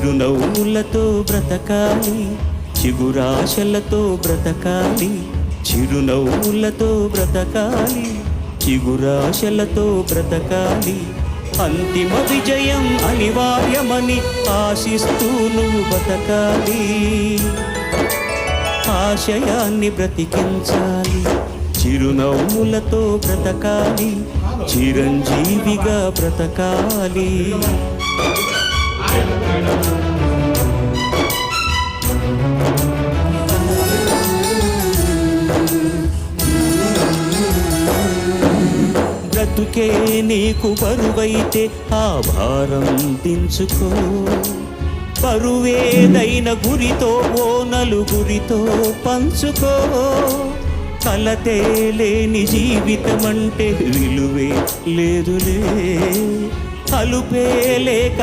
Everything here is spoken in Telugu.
చిరునవ్వులతో బ్రతకాలి, చిగురాశలతో బ్రతకాలి. చిరునవ్వులతో బ్రతకాలి, చిగురాశలతో బ్రతకాలి. అంతిమ విజయం అనివార్యమని ఆశిస్తూ నువ్వు బతకాలి. ఆశయాన్ని బ్రతికించాలి, చిరునవ్వులతో బ్రతకాలి, చిరంజీవిగా బ్రతకాలి. బ్రతుకే నీకు బరువైతే ఆ భారం దించుకో. బరువేదైన గురితో ఓ నలుగురితో పంచుకో. కలతే లేని జీవితమంటే విలువే లేదులే. అలుపే లేక